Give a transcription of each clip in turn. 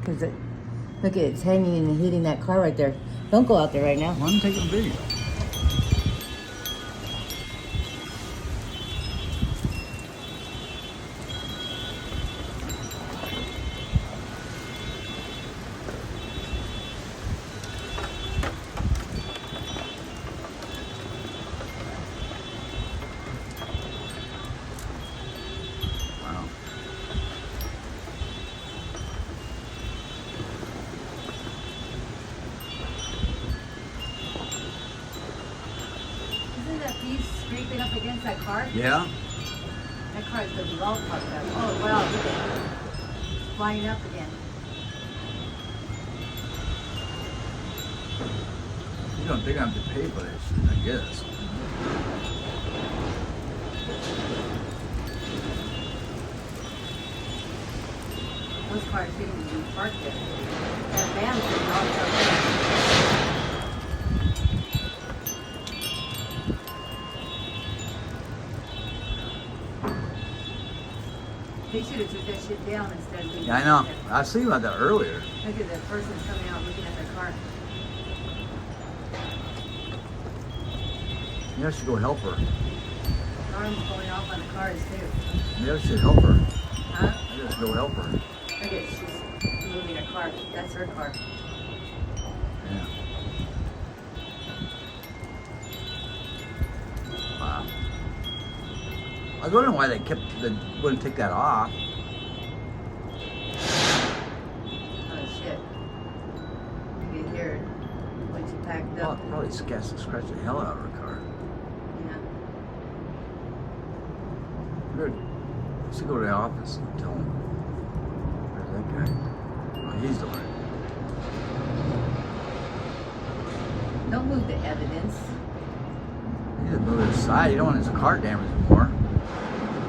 Because look, it's hanging and hitting that car right there. Don't go out there right now. Well, I'm taking a video. Wow. Isn't that piece scraping up against that car? Yeah. That car is going to be all fucked up. Oh, wow, look at it. Flying up again. They're gonna have to pay for that shit, I guess. Those cars shouldn't even be parked there. That van's been knocked out. They should have took that shit down instead of leaving Yeah, I know. it there. I was thinking about that earlier. Look at that person coming out looking at their car. Maybe I should go help her. Alarms going off on the cars too. Maybe I should help her. Huh? I just go help her. Look at she's moving her car. That's her car. Yeah. Wow. I was wondering why they wouldn't take that off. Oh shit. You can hear it when she packed Well, up. probably scratch the hell out of her car. Yeah. Good. Let's go to the office and tell him. Where's that guy? Oh, he's doing it. Don't move the evidence. He didn't move his side. He don't want his car damaged anymore.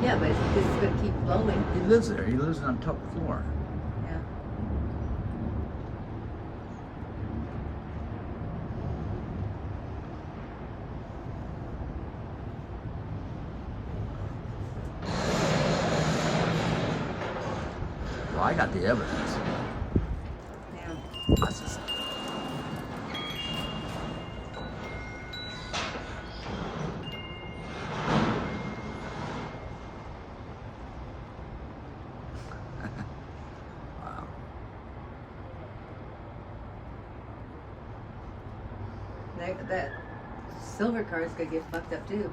Yeah, but this is going to keep blowing. He lives there. He lives on top floor. Yeah. Well, I got the evidence. Yeah. That's just... Wow. That silver car is going to get fucked up too.